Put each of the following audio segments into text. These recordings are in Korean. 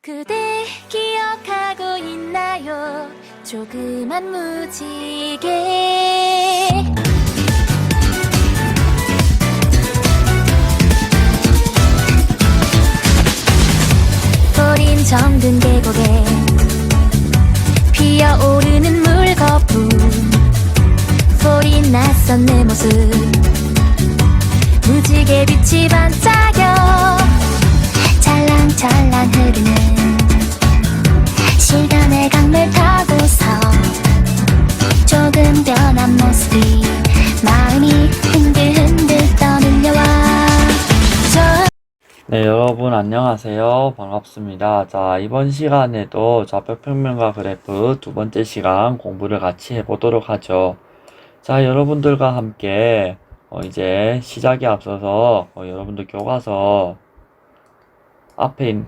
그대 기억하고 있나요? 조그만 무지개. 어린 정든 계곡에 피어오르는 물거품. 소리 낯선 내 모습, 무지개 빛이 반짝여. 찰랑찰랑 흐르는 시간의 강물 타고서 조금 변한 모습이 마음이 흔들흔들 떠밀려와. 네, 여러분 안녕하세요. 반갑습니다. 자, 이번 시간에도 좌표평면과 그래프 두 번째 시간 공부를 같이 해보도록 하죠. 자, 여러분들과 함께 이제 시작에 앞서서 여러분들 교과서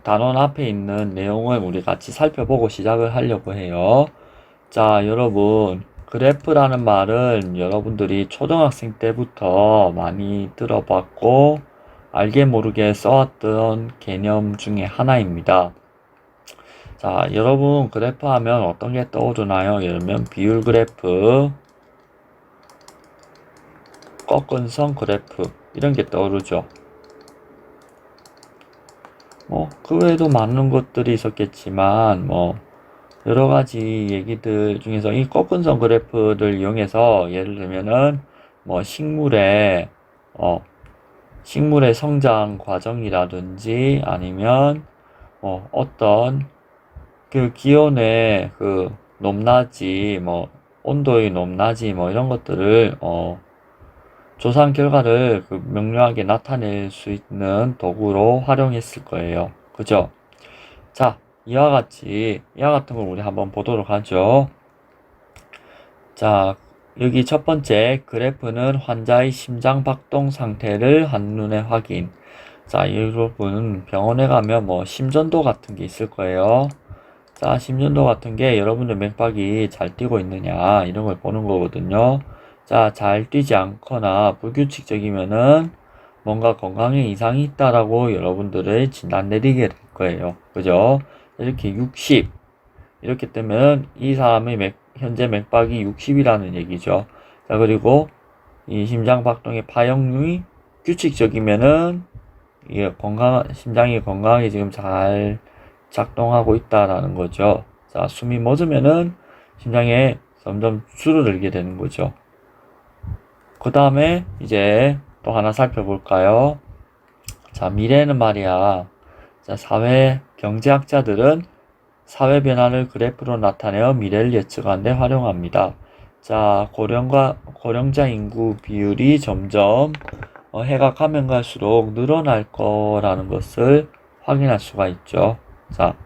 단원 앞에 있는 내용을 우리 같이 살펴보고 시작을 하려고 해요. 자, 여러분, 그래프라는 말은 여러분들이 초등학생 때부터 많이 들어봤고 알게 모르게 써왔던 개념 중에 하나입니다. 자, 여러분, 그래프 하면 어떤 게 떠오르나요? 예를 들면 비율 그래프, 꺾은 선 그래프, 이런 게 떠오르죠. 그 외에도 많은 것들이 있었겠지만, 여러 가지 얘기들 중에서 이 꺾은 선 그래프를 이용해서 예를 들면은, 식물의 성장 과정이라든지 아니면, 어떤 그 기온의 그 높낮이, 온도의 높낮이, 이런 것들을, 조사한 결과를 명료하게 나타낼 수 있는 도구로 활용했을 거예요. 그죠? 자, 이와 같은 걸 우리 한번 보도록 하죠. 자, 여기 첫 번째 그래프는 환자의 심장 박동 상태를 한눈에 확인. 자, 여러분 병원에 가면 심전도 같은 게 있을 거예요. 자, 심전도 같은 게 여러분들 맥박이 잘 뛰고 있느냐 이런 걸 보는 거거든요. 자, 잘 뛰지 않거나 불규칙적이면은 뭔가 건강에 이상이 있다라고 여러분들의 진단 내리게 될 거예요. 그죠? 이렇게 60 이렇게 뜨면 이 사람의 현재 맥박이 60이라는 얘기죠. 자, 그리고 이 심장 박동의 파형률이 규칙적이면은 이게 심장이 건강하게 지금 잘 작동하고 있다라는 거죠. 자, 숨이 멎으면은 심장에 점점 줄어들게 되는 거죠. 그 다음에 이제 또 하나 살펴볼까요? 자, 미래는 말이야. 자, 사회 경제학자들은 사회 변화를 그래프로 나타내어 미래를 예측하는 데 활용합니다. 자, 고령자 인구 비율이 점점 해가 가면 갈수록 늘어날 거라는 것을 확인할 수가 있죠. 자,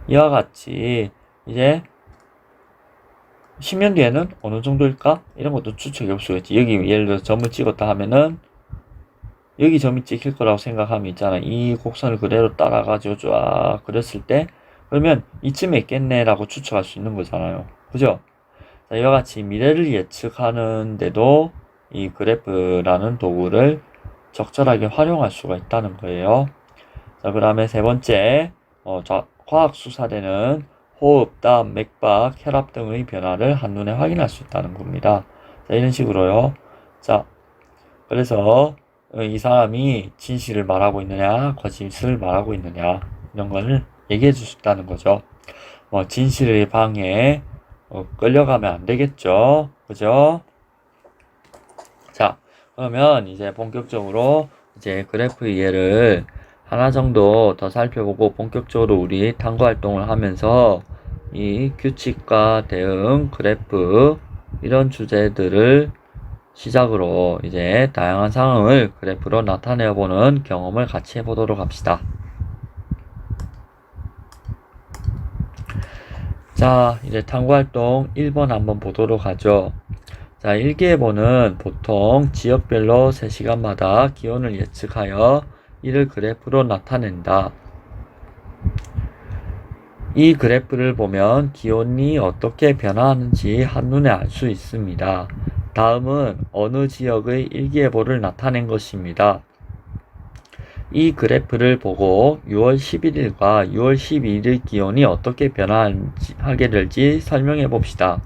이와 같이 이제 10년 뒤에는 어느 정도일까? 이런 것도 추측해 볼 수가 있지. 여기 예를 들어서 점을 찍었다 하면은 여기 점이 찍힐 거라고 생각하면 있잖아. 이 곡선을 그대로 따라가지고 쫙 그렸을 때 그러면 이쯤에 있겠네 라고 추측할 수 있는 거잖아요. 그죠? 자, 이와 같이 미래를 예측하는데도 이 그래프라는 도구를 적절하게 활용할 수가 있다는 거예요. 자, 그 다음에 세 번째 과학 수사대는 호흡, 땀, 맥박, 혈압 등의 변화를 한눈에 확인할 수 있다는 겁니다. 자, 이런 식으로요. 자, 그래서 이 사람이 진실을 말하고 있느냐, 거짓을 말하고 있느냐, 이런 거를 얘기해 줄 수 있다는 거죠. 진실의 방해에 끌려가면 안 되겠죠. 그죠? 자, 그러면 이제 본격적으로 이제 그래프 예를 하나 정도 더 살펴보고 본격적으로 우리 탐구 활동을 하면서 이 규칙과 대응, 그래프 이런 주제들을 시작으로 이제 다양한 상황을 그래프로 나타내어 보는 경험을 같이 해보도록 합시다. 자, 이제 탐구 활동 1번 한번 보도록 하죠. 자, 일기예보는 보통 지역별로 3시간마다 기온을 예측하여 이를 그래프로 나타낸다. 이 그래프를 보면 기온이 어떻게 변화하는지 한눈에 알 수 있습니다. 다음은 어느 지역의 일기예보를 나타낸 것입니다. 이 그래프를 보고 6월 11일과 6월 12일 기온이 어떻게 변화하게 될지 설명해 봅시다.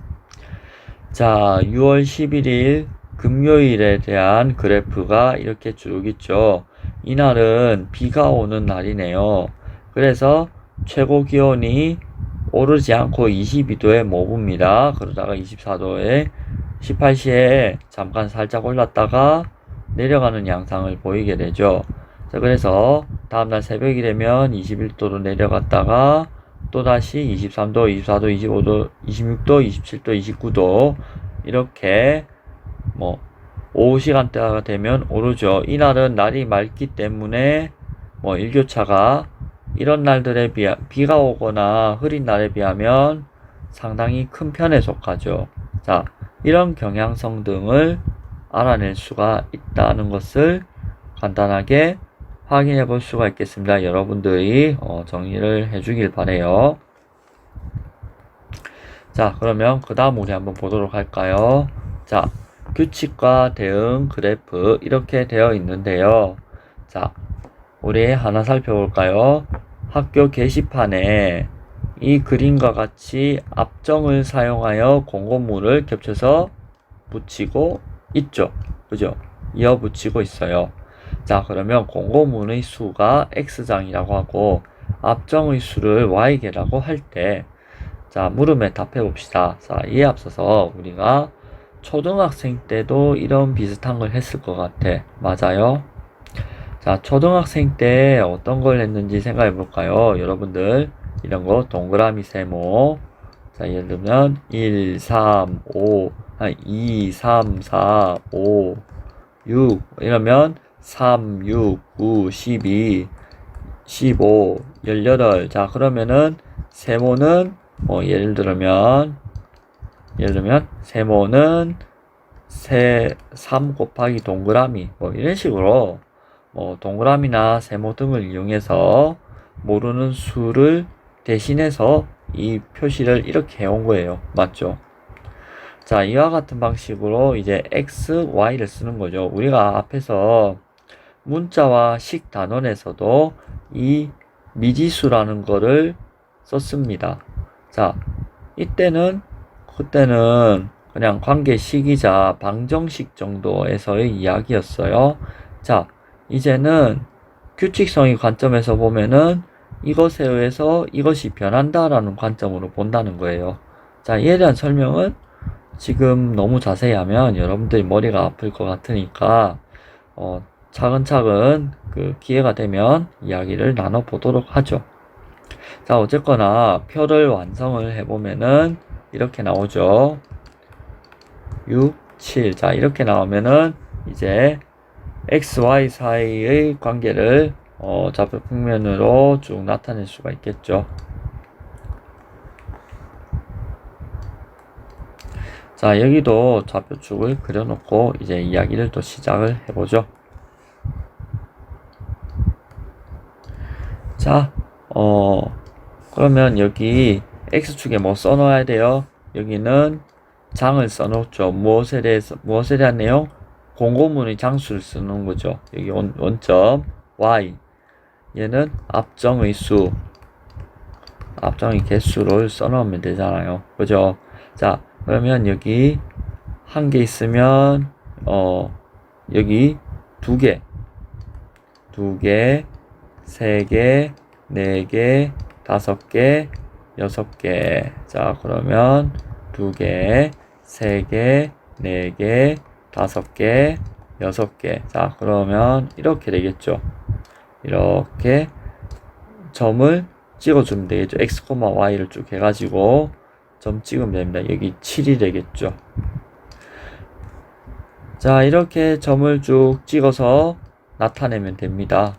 자, 6월 11일 금요일에 대한 그래프가 이렇게 쭉 있죠. 이날은 비가 오는 날이네요. 그래서 최고 기온이 오르지 않고 22도에 머뭅니다. 그러다가 24도에 18시에 잠깐 살짝 올랐다가 내려가는 양상을 보이게 되죠. 자, 그래서 다음날 새벽이 되면 21도로 내려갔다가 또다시 23도, 24도, 25도, 26도, 27도, 29도 이렇게 뭐 오후 시간대가 되면 오르죠. 이날은 날이 맑기 때문에 뭐 일교차가 이런 날들에 비가 오거나 흐린 날에 비하면 상당히 큰 편에 속하죠. 자, 이런 경향성 등을 알아낼 수가 있다는 것을 간단하게 확인해 볼 수가 있겠습니다. 여러분들이 정리를 해 주길 바래요. 자, 그러면 그 다음 우리 한번 보도록 할까요? 자, 규칙과 대응 그래프 이렇게 되어 있는데요. 자, 우리 하나 살펴볼까요? 학교 게시판에 이 그림과 같이 앞정을 사용하여 공고문을 겹쳐서 붙이고 있죠. 그죠? 이어 붙이고 있어요. 자, 그러면 공고문의 수가 X장이라고 하고 앞정의 수를 Y개라고 할 때, 자, 물음에 답해 봅시다. 자, 이에 앞서서 우리가 초등학생 때도 이런 비슷한 걸 했을 것 같아. 맞아요? 자, 초등학생 때 어떤 걸 했는지 생각해 볼까요? 여러분들, 이런 거 동그라미 세모. 자, 예를 들면 1, 3, 5, 2, 3, 4, 5, 6 이러면 3, 6, 9, 12, 15, 18. 자, 그러면은 세모는 예를 들면 세모는 3 곱하기 동그라미 이런 식으로 동그라미나 세모 등을 이용해서 모르는 수를 대신해서 이 표시를 이렇게 해온 거예요. 맞죠? 자, 이와 같은 방식으로 이제 x, y를 쓰는 거죠. 우리가 앞에서 문자와 식 단원에서도 이 미지수라는 거를 썼습니다. 자, 그때는 그냥 관계식이자 방정식 정도에서의 이야기였어요. 자, 이제는 규칙성의 관점에서 보면은 이것에 의해서 이것이 변한다라는 관점으로 본다는 거예요. 자, 이에 대한 설명은 지금 너무 자세히 하면 여러분들이 머리가 아플 것 같으니까 차근차근 그 기회가 되면 이야기를 나눠보도록 하죠. 자, 어쨌거나 표를 완성을 해보면은 이렇게 나오죠. 6, 7. 자, 이렇게 나오면은 이제 x, y 사이의 관계를 좌표 평면으로 쭉 나타낼 수가 있겠죠. 자, 여기도 좌표축을 그려놓고 이제 이야기를 또 시작을 해보죠. 자, 그러면 여기 X축에 뭐 써놓아야 돼요? 여기는 장을 써놓죠. 무엇에 대한 내용? 공고문의 장수를 쓰는 거죠. 여기 원점 Y. 얘는 앞정의 수. 앞정의 개수를 써놓으면 되잖아요. 그죠? 자, 그러면 여기 한 개 있으면, 여기 두 개, 세 개, 네 개, 다섯 개, 여섯 개. 자, 그러면 두 개, 세 개, 네 개, 다섯 개, 여섯 개. 자, 그러면 이렇게 되겠죠. 이렇게 점을 찍어주면 되겠죠. x, y를 쭉 해가지고 점 찍으면 됩니다. 여기 7이 되겠죠. 자, 이렇게 점을 쭉 찍어서 나타내면 됩니다.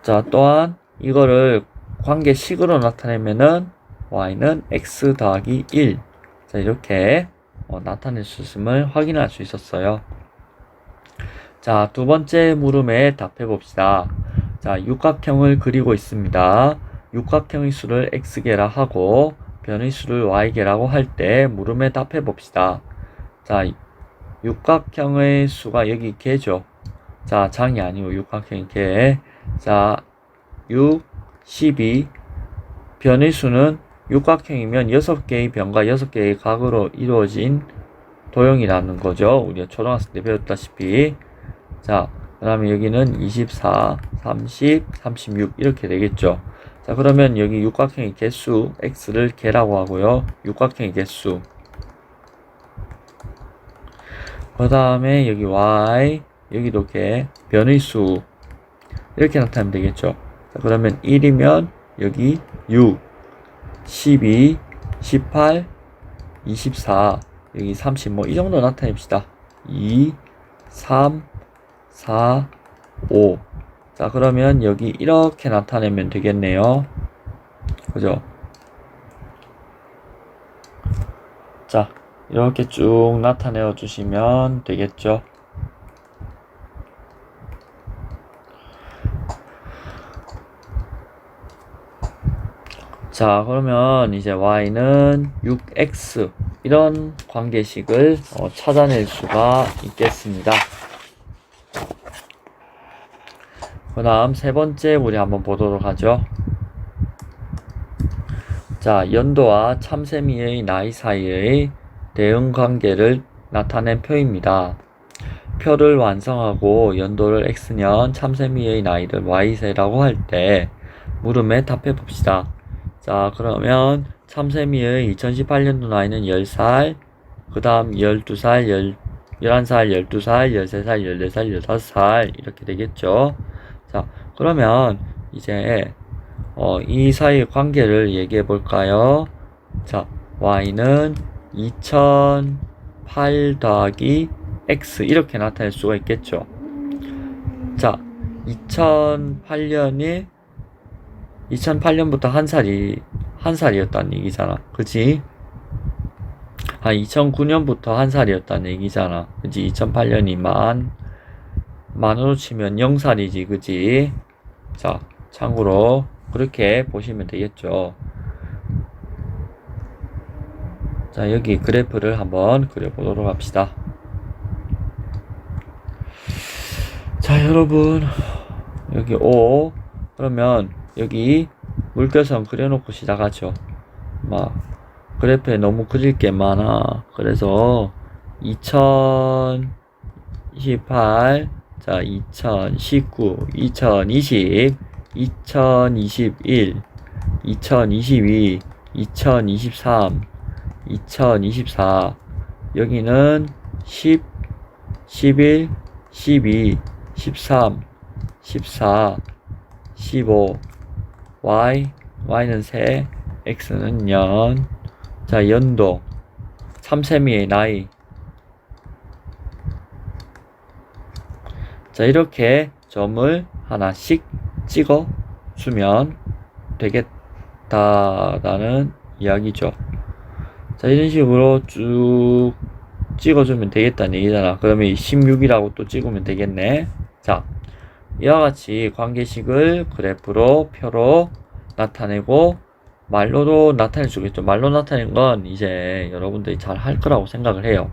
자, 또한 이거를 관계식으로 나타내면은 y는 x 더하기 1. 자, 이렇게 나타낼 수 있음을 확인할 수 있었어요. 자, 두 번째 물음에 답해 봅시다. 자, 육각형을 그리고 있습니다. 육각형의 수를 x개라 하고 변의 수를 y개라고 할 때 물음에 답해 봅시다. 자, 육각형의 수가 여기 개죠. 자, 장이 아니고 육각형의 개. 자, 6, 12. 변의 수는 육각형이면 6개의 변과 6개의 각으로 이루어진 도형이라는 거죠. 우리가 초등학생 때 배웠다시피. 자, 그 다음에 여기는 24, 30, 36 이렇게 되겠죠. 자, 그러면 여기 육각형의 개수 x를 개라고 하고요. 육각형의 개수. 그 다음에 여기 y, 여기도 개, 변의 수 이렇게 나타내면 되겠죠. 자, 그러면 1이면 여기 6, 12, 18, 24, 여기 30, 뭐 이 정도 나타냅시다. 2, 3, 4, 5. 자, 그러면 여기 이렇게 나타내면 되겠네요. 그죠? 자, 이렇게 쭉 나타내어 주시면 되겠죠. 자, 그러면 이제 y는 6x 이런 관계식을 찾아낼 수가 있겠습니다. 그 다음 세 번째 우리 한번 보도록 하죠. 자, 연도와 참새미의 나이 사이의 대응 관계를 나타낸 표입니다. 표를 완성하고 연도를 x년, 참새미의 나이를 y세라고 할 때 물음에 답해 봅시다. 자, 그러면 참새미의 2018년도 나이는 10살, 그 다음 12살, 11살, 12살, 13살, 14살, 16살 이렇게 되겠죠. 자, 그러면 이제 이 사이의 관계를 얘기해 볼까요? 자, y는 2008 더하기 x 이렇게 나타낼 수가 있겠죠. 자, 2008년부터 한 살이었다는 얘기잖아. 그치? 2009년부터 한 살이었다는 얘기잖아. 그치? 2008년이 만으로 치면 0살이지. 그치? 자, 참고로 그렇게 보시면 되겠죠. 자, 여기 그래프를 한번 그려보도록 합시다. 자, 여러분, 여기 5. 그러면 여기 물결선 그려놓고 시작하죠. 막 그래프에 너무 그릴 게 많아. 그래서 2018, 자, 2019, 2020, 2021, 2022, 2023, 2024. 여기는 10, 11, 12, 13, 14, 15. y는 세, x는 년. 자, 연도, 참새미의 나이. 자, 이렇게 점을 하나씩 찍어 주면 되겠다라는 이야기죠. 자, 이런 식으로 쭉 찍어주면 되겠다는 얘기잖아. 그러면 16이라고 또 찍으면 되겠네. 자, 이와 같이 관계식을 그래프로, 표로 나타내고 말로도 나타낼 수 있겠죠. 말로 나타낸 건 이제 여러분들이 잘 할 거라고 생각을 해요.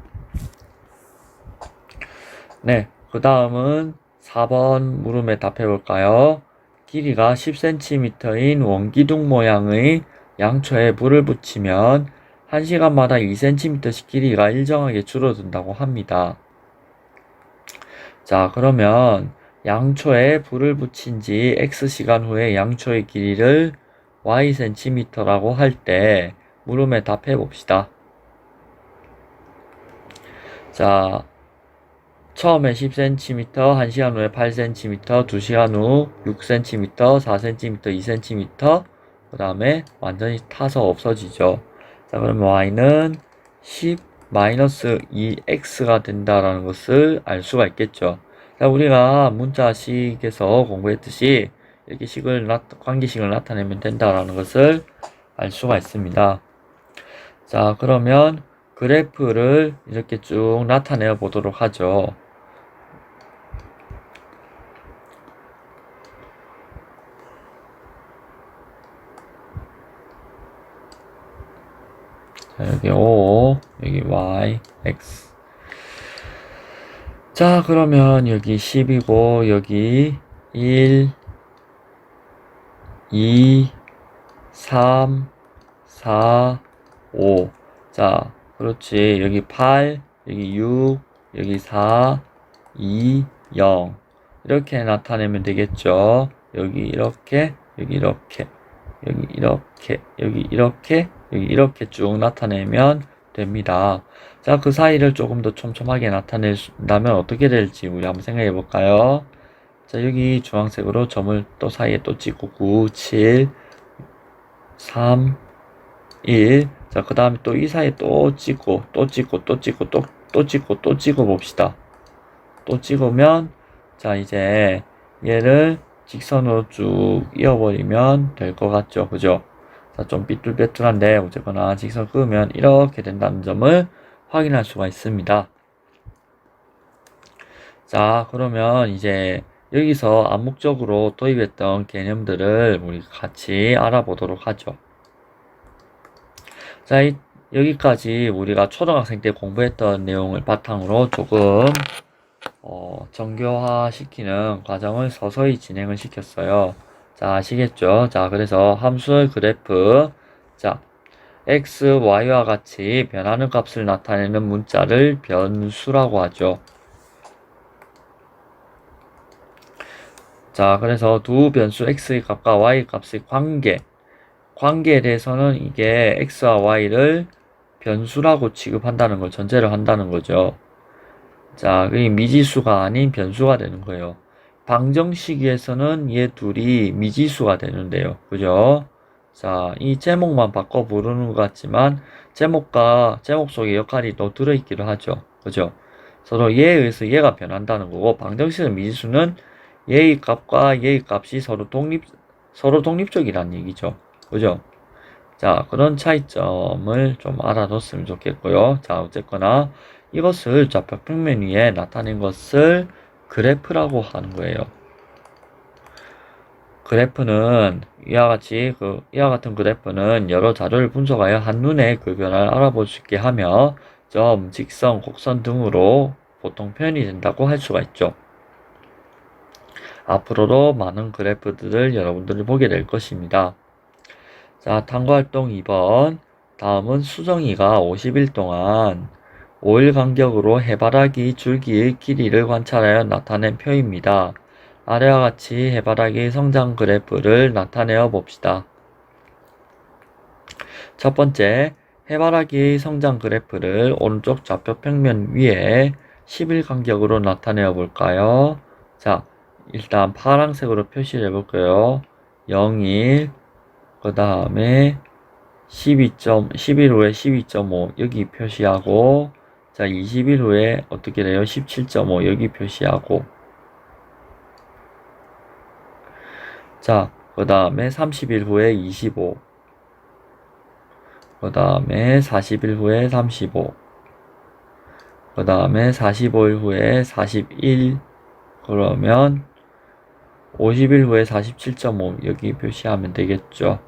네, 그 다음은 4번 물음에 답해 볼까요? 길이가 10cm인 원기둥 모양의 양초에 물을 붙이면 1시간마다 2cm씩 길이가 일정하게 줄어든다고 합니다. 자, 그러면 양초에 불을 붙인 지 x시간 후에 양초의 길이를 ycm라고 할 때 물음에 답해 봅시다. 자, 처음에 10cm, 1시간 후에 8cm, 2시간 후 6cm, 4cm, 2cm, 그 다음에 완전히 타서 없어지죠. 자, 그러면 y는 10-2x가 된다라는 것을 알 수가 있겠죠. 자, 우리가 문자식에서 공부했듯이 이렇게 관계식을 나타내면 된다라는 것을 알 수가 있습니다. 자, 그러면 그래프를 이렇게 쭉 나타내어 보도록 하죠. 자, 여기 5, 여기 y, x. 자, 그러면 여기 10이고, 여기 1, 2, 3, 4, 5. 자, 그렇지. 여기 8, 여기 6, 여기 4, 2, 0. 이렇게 나타내면 되겠죠. 여기 이렇게, 여기 이렇게, 여기 이렇게, 여기 이렇게, 여기 이렇게 쭉 나타내면 됩니다. 자, 그 사이를 조금 더 촘촘하게 나타낸다면 어떻게 될지 우리 한번 생각해 볼까요? 자, 여기 주황색으로 점을 또 사이에 또 찍고 9, 7, 3, 1. 자, 그 다음에 또 이 사이에 또 찍고, 또 찍고, 또 찍고, 또 찍고, 또 찍어 봅시다. 또 찍으면, 자, 이제 얘를 직선으로 쭉 이어버리면 될 것 같죠? 그죠? 자, 좀 삐뚤빼뚤한데, 어쨌거나 직선 끄면 이렇게 된다는 점을 확인할 수가 있습니다. 자, 그러면 이제 여기서 암묵적으로 도입했던 개념들을 우리 같이 알아보도록 하죠. 자, 여기까지 우리가 초등학생 때 공부했던 내용을 바탕으로 조금 정교화 시키는 과정을 서서히 진행을 시켰어요. 자, 아시겠죠? 자, 그래서 함수의 그래프, 자, x, y와 같이 변하는 값을 나타내는 문자를 변수라고 하죠. 자, 그래서 두 변수 x의 값과 y의 값의 관계에 대해서는 이게 x와 y를 변수라고 취급한다는 걸 전제를 한다는 거죠. 자, 그게 미지수가 아닌 변수가 되는 거예요. 방정식에서는 얘 둘이 미지수가 되는데요. 그죠? 자, 이 제목만 바꿔 부르는 것 같지만 제목 속에 역할이 또 들어있기도 하죠. 그죠? 서로 얘에 의해서 얘가 변한다는 거고, 방정식의 미지수는 얘의 값과 얘의 값이 서로 독립적이라는 얘기죠. 그죠? 자, 그런 차이점을 좀 알아뒀으면 좋겠고요. 자, 어쨌거나 이것을 좌표 평면 위에 나타낸 것을 그래프라고 하는 거예요. 그래프는 이와 같은 그래프는 여러 자료를 분석하여 한눈에 그 변화를 알아볼 수 있게 하며 점, 직선, 곡선 등으로 보통 표현이 된다고 할 수가 있죠. 앞으로도 많은 그래프들을 여러분들이 보게 될 것입니다. 자, 탐구활동 2번. 다음은 수정이가 50일 동안 5일 간격으로 해바라기 줄기의 길이를 관찰하여 나타낸 표입니다. 아래와 같이 해바라기 성장 그래프를 나타내어 봅시다. 첫 번째, 해바라기의 성장 그래프를 오른쪽 좌표 평면 위에 10일 간격으로 나타내어 볼까요? 자, 일단 파란색으로 표시를 해볼게요. 0일, 그 다음에 11 후에 12.5 여기 표시하고, 자, 20일 후에 어떻게 돼요? 17.5 여기 표시하고, 자, 그 다음에 30일 후에 25, 그 다음에 40일 후에 35, 그 다음에 45일 후에 41, 그러면 50일 후에 47.5 여기 표시하면 되겠죠.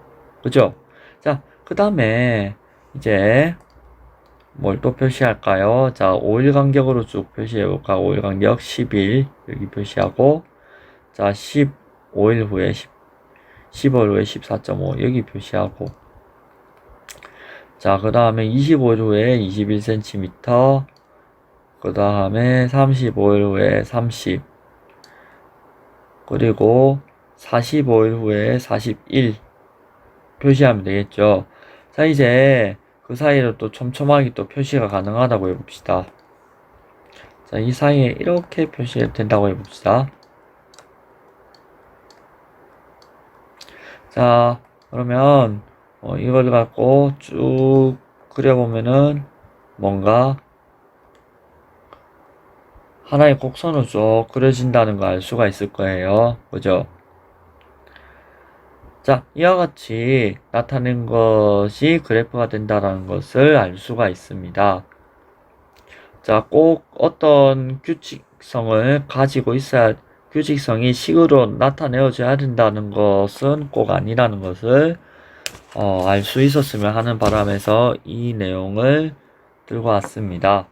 그죠? 자, 그 다음에 이제 뭘 또 표시할까요? 자, 5일 간격으로 쭉 표시해볼까? 5일 간격 10일 여기 표시하고, 자, 15일 후에 15일 후에 14.5 여기 표시하고, 자, 그 다음에 25일 후에 21cm, 그 다음에 35일 후에 30, 그리고 45일 후에 41 표시하면 되겠죠. 자, 이제 그 사이로 또 촘촘하게 또 표시가 가능하다고 해봅시다. 자, 이 사이에 이렇게 표시가 된다고 해봅시다. 자, 그러면 이걸 갖고 쭉 그려보면은 뭔가 하나의 곡선으로 쭉 그려진다는 걸 알 수가 있을 거예요. 그죠? 자, 이와 같이 나타낸 것이 그래프가 된다는 것을 알 수가 있습니다. 자, 꼭 어떤 규칙성을 가지고 있어야, 규칙성이 식으로 나타내어져야 된다는 것은 꼭 아니라는 것을 알 수 있었으면 하는 바람에서 이 내용을 들고 왔습니다.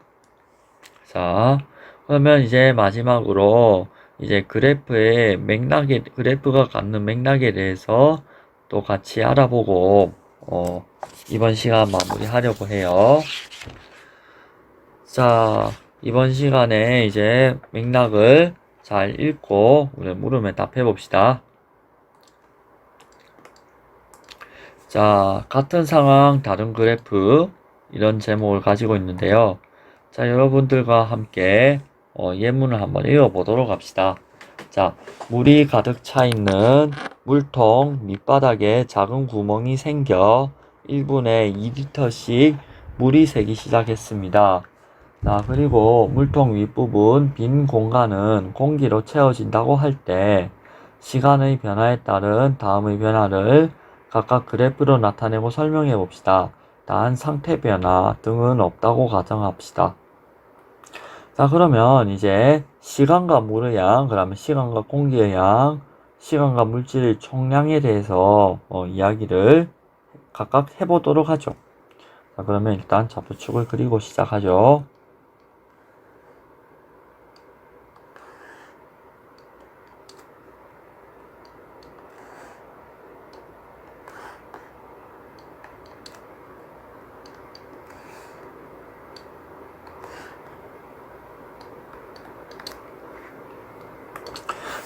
자, 그러면 이제 마지막으로 이제 그래프가 갖는 맥락에 대해서 또 같이 알아보고, 이번 시간 마무리하려고 해요. 자, 이번 시간에 이제 맥락을 잘 읽고, 우리 물음에 답해 봅시다. 자, 같은 상황, 다른 그래프, 이런 제목을 가지고 있는데요. 자, 여러분들과 함께 예문을 한번 읽어보도록 합시다. 자, 물이 가득 차 있는 물통 밑바닥에 작은 구멍이 생겨 1분에 2리터씩 물이 새기 시작했습니다. 자, 그리고 물통 윗부분 빈 공간은 공기로 채워진다고 할 때 시간의 변화에 따른 다음의 변화를 각각 그래프로 나타내고 설명해 봅시다. 단 상태 변화 등은 없다고 가정합시다. 자, 그러면 이제 시간과 물의 양, 그다음에 시간과 공기의 양, 시간과 물질의 총량에 대해서 이야기를 각각 해보도록 하죠. 자, 그러면 일단 좌표축을 그리고 시작하죠.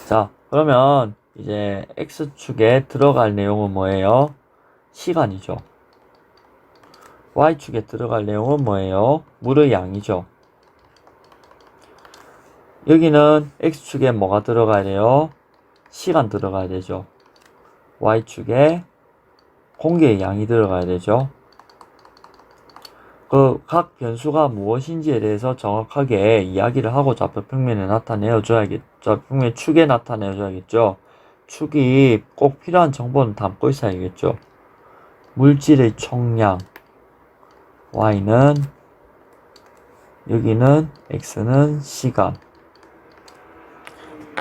자, 그러면 이제 X축에 들어갈 내용은 뭐예요? 시간이죠. Y축에 들어갈 내용은 뭐예요? 물의 양이죠. 여기는 X축에 뭐가 들어가야 돼요? 시간 들어가야 되죠. Y축에 공기의 양이 들어가야 되죠. 그 각 변수가 무엇인지에 대해서 정확하게 이야기를 하고 좌표평면에 좌표평면 축에 나타내줘야겠죠. 축이 꼭 필요한 정보는 담고 있어야겠죠. 물질의 총량, Y는, 여기는 X는 시간.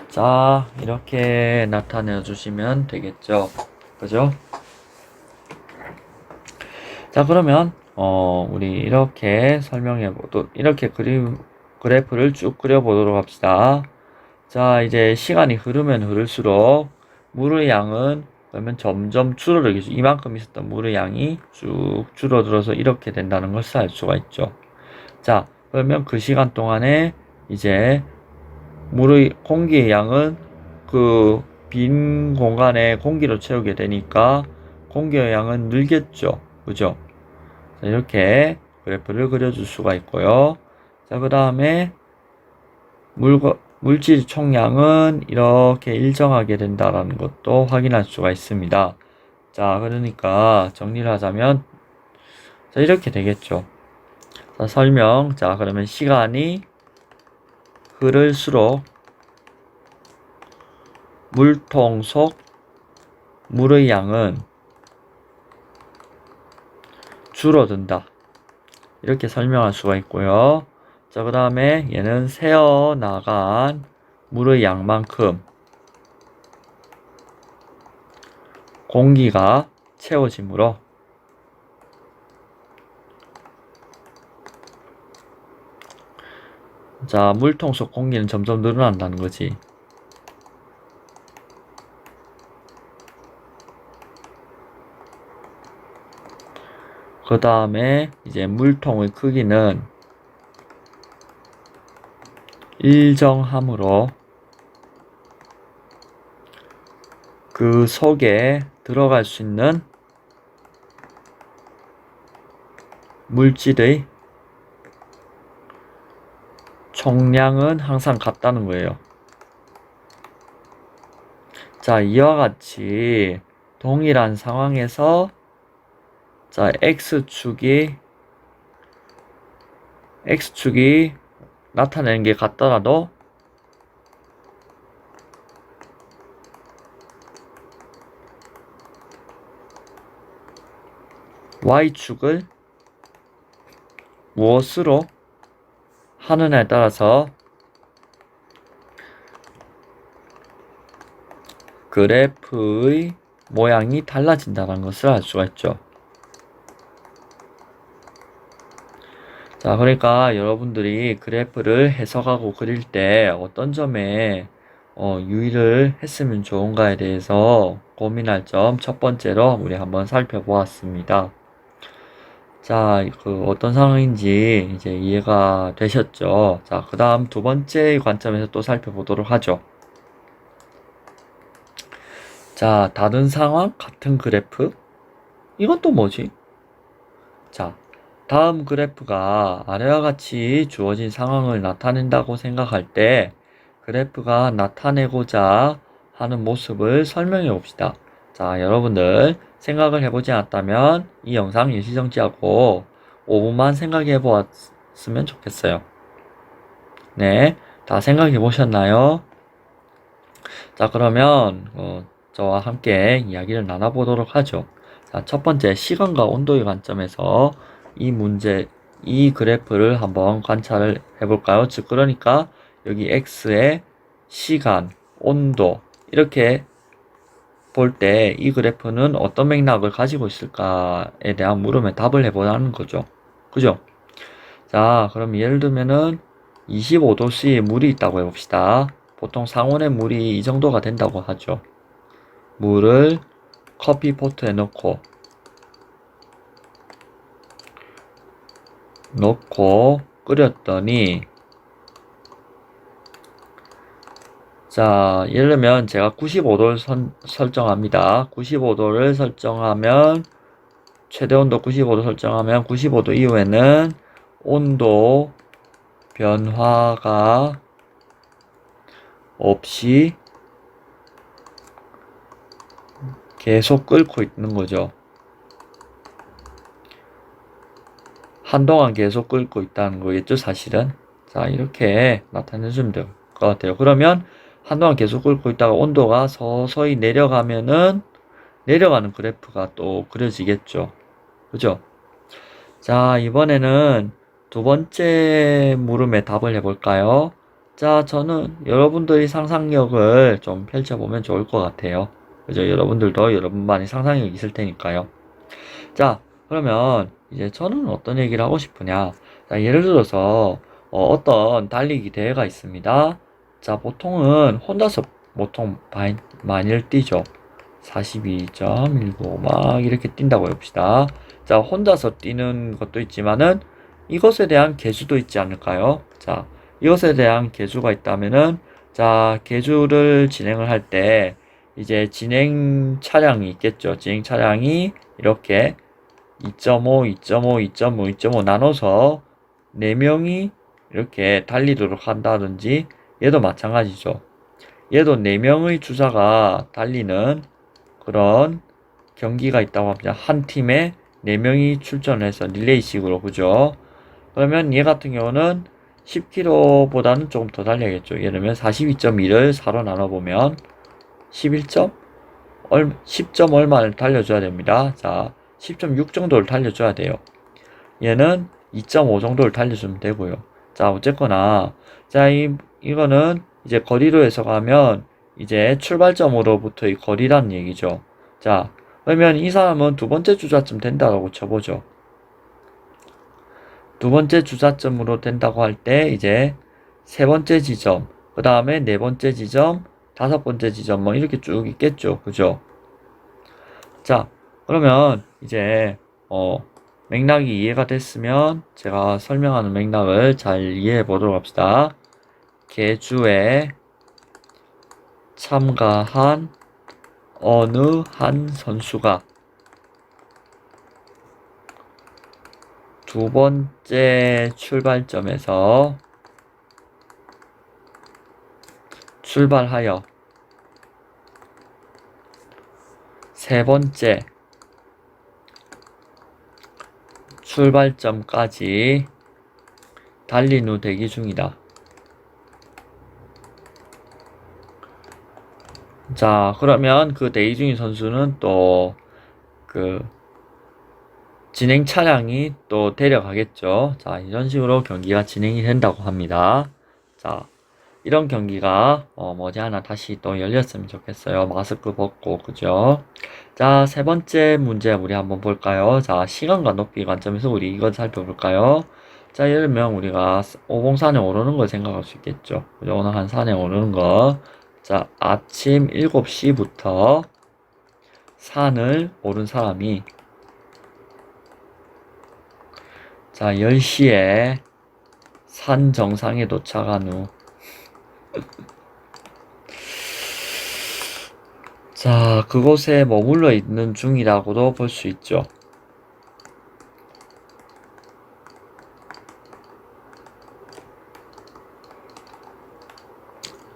자, 이렇게 나타내 주시면 되겠죠. 그죠? 자, 그러면 우리 이렇게 이렇게 그래프를 쭉 그려보도록 합시다. 자, 이제 시간이 흐르면 흐를수록 물의 양은 그러면 점점 줄어들겠죠. 이만큼 있었던 물의 양이 쭉 줄어들어서 이렇게 된다는 것을 알 수가 있죠. 자, 그러면 그 시간 동안에 이제 공기의 양은 그 빈 공간에 공기로 채우게 되니까 공기의 양은 늘겠죠. 그죠? 자, 이렇게 그래프를 그려줄 수가 있고요. 자, 그 다음에 물질 총량은 이렇게 일정하게 된다는 것도 확인할 수가 있습니다. 자, 그러니까 정리를 하자면, 자, 이렇게 되겠죠. 자, 설명. 자, 그러면 시간이 흐를수록 물통 속 물의 양은 줄어든다. 이렇게 설명할 수가 있고요. 자, 그 다음에 얘는 새어나간 물의 양만큼 공기가 채워지므로 자, 물통 속 공기는 점점 늘어난다는 거지. 그 다음에 이제 물통의 크기는 일정하므로 그 속에 들어갈 수 있는 물질의 총량은 항상 같다는 거예요. 자, 이와 같이 동일한 상황에서 자, X축이 나타내는 게 같더라도 Y축을 무엇으로 하느냐에 따라서 그래프의 모양이 달라진다는 것을 알 수가 있죠. 자, 그러니까 여러분들이 그래프를 해석하고 그릴 때 어떤 점에 유의를 했으면 좋은가에 대해서 고민할 점 첫 번째로 우리 한번 살펴보았습니다. 자, 그 어떤 상황인지 이제 이해가 되셨죠? 자, 그 다음 두 번째 관점에서 또 살펴보도록 하죠. 자, 다른 상황, 같은 그래프? 이건 또 뭐지? 자, 다음 그래프가 아래와 같이 주어진 상황을 나타낸다고 생각할 때 그래프가 나타내고자 하는 모습을 설명해 봅시다. 자, 여러분들 생각을 해보지 않았다면 이 영상 일시정지하고 5분만 생각해 보았으면 좋겠어요. 네, 다 생각해 보셨나요? 자, 그러면 저와 함께 이야기를 나눠보도록 하죠. 자, 첫 번째 시간과 온도의 관점에서 이 그래프를 한번 관찰을 해볼까요? 즉, 그러니까 여기 X의 시간, 온도 이렇게 볼 때 이 그래프는 어떤 맥락을 가지고 있을까에 대한 물음에 답을 해보자는 거죠. 그죠? 자, 그럼 예를 들면은 25도씨의 물이 있다고 해봅시다. 보통 상온의 물이 이 정도가 된다고 하죠. 물을 커피포트에 넣고 끓였더니 자, 예를 들면 제가 95도를 설정합니다. 95도를 설정하면 최대 온도 95도 설정하면 95도 이후에는 온도 변화가 없이 계속 끓고 있는 거죠. 한동안 계속 끓고 있다는 거겠죠, 사실은. 자, 이렇게 나타내주면 될 것 같아요. 그러면 한동안 계속 끓고 있다가 온도가 서서히 내려가면은 내려가는 그래프가 또 그려지겠죠. 그죠? 자, 이번에는 두 번째 물음에 답을 해볼까요? 자, 저는 여러분들이 상상력을 좀 펼쳐보면 좋을 것 같아요. 그죠? 여러분들도 여러분만의 상상력이 있을 테니까요. 자, 그러면 이제 저는 어떤 얘기를 하고 싶으냐. 자, 예를 들어서 어떤 달리기 대회가 있습니다. 자, 보통은 혼자서 보통 많이를 뛰죠. 42.19 막 이렇게 뛴다고 해봅시다. 자, 혼자서 뛰는 것도 있지만은 이것에 대한 계주도 있지 않을까요? 자, 이것에 대한 계주가 있다면은 자, 계주를 진행을 할 때 이제 진행 차량이 있겠죠. 진행 차량이 이렇게 2.5, 2.5, 2.5, 2.5 나눠서 4명이 이렇게 달리도록 한다든지 얘도 마찬가지죠. 얘도 4명의 주자가 달리는 그런 경기가 있다고 합니다. 한 팀에 4명이 출전해서 릴레이식으로, 그죠? 그러면 얘 같은 경우는 10km보다는 조금 더 달려야겠죠. 예를 들면 42.1을 4로 나눠보면 10점 얼마를 달려줘야 됩니다. 자, 10.6 정도를 달려줘야 돼요. 얘는 2.5 정도를 달려주면 되고요. 자, 어쨌거나, 자, 이거는 이제 거리로 해석하면 이제 출발점으로부터의 거리라는 얘기죠. 자, 그러면 이 사람은 두 번째 주자쯤 된다고 쳐보죠. 두 번째 주자점으로 된다고 할 때 이제 세 번째 지점, 그 다음에 네 번째 지점, 다섯 번째 지점 뭐 이렇게 쭉 있겠죠. 그죠? 자, 그러면 이제 맥락이 이해가 됐으면 제가 설명하는 맥락을 잘 이해해 보도록 합시다. 계주에 참가한 어느 한 선수가 두 번째 출발점에서 출발하여 세 번째 출발점까지 달린 후 대기 중이다. 자, 그러면 그 대기 중인 선수는 또 그 진행 차량이 또 데려가겠죠. 자, 이런 식으로 경기가 진행이 된다고 합니다. 자, 이런 경기가 머지않아 다시 또 열렸으면 좋겠어요. 마스크 벗고, 그죠? 자, 세 번째 문제 우리 한번 볼까요? 자, 시간과 높이 관점에서 우리 이걸 살펴볼까요? 자, 예를 들면 우리가 오봉산에 오르는 걸 생각할 수 있겠죠. 그죠? 오늘 한 산에 오르는 거. 자, 아침 7시부터 산을 오른 사람이 자, 10시에 산 정상에 도착한 후 자, 그곳에 머물러 있는 중이라고도 볼 수 있죠.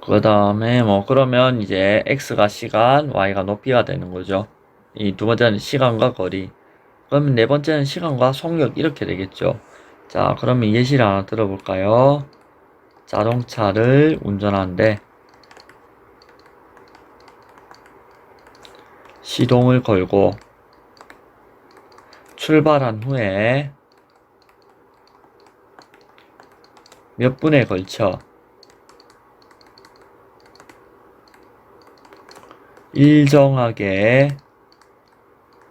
그 다음에 그러면 이제 x가 시간, y가 높이가 되는 거죠. 이 두 번째는 시간과 거리. 그러면 네 번째는 시간과 속력 이렇게 되겠죠. 자, 그러면 예시를 하나 들어볼까요? 자동차를 운전하는데 시동을 걸고 출발한 후에 몇 분에 걸쳐 일정하게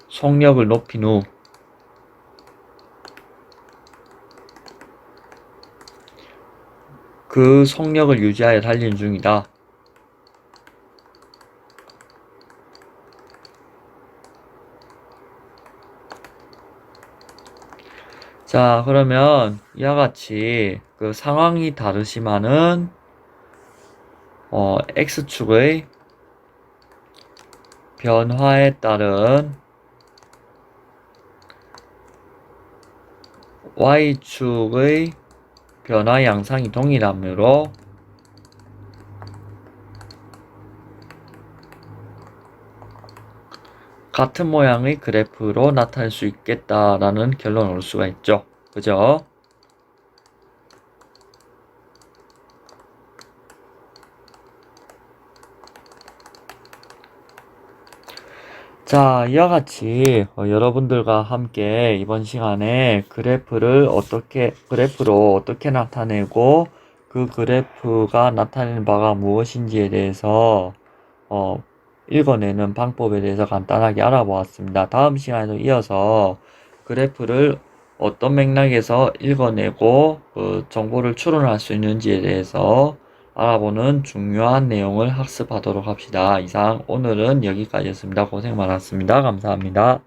속력을 높인 후 그 속력을 유지하여 달리는 중이다. 자, 그러면 이와 같이 그 상황이 다르지만은 x축의 변화에 따른 y축의 변화 양상이 동일하므로 같은 모양의 그래프로 나타낼 수 있겠다라는 결론을 올 수가 있죠. 그죠? 자, 이와 같이 여러분들과 함께 이번 시간에 그래프로 어떻게 나타내고 그 그래프가 나타내는 바가 무엇인지에 대해서 읽어내는 방법에 대해서 간단하게 알아보았습니다. 다음 시간에도 이어서 그래프를 어떤 맥락에서 읽어내고 정보를 추론할 수 있는지에 대해서 알아보는 중요한 내용을 학습하도록 합시다. 이상 오늘은 여기까지였습니다. 고생 많았습니다. 감사합니다.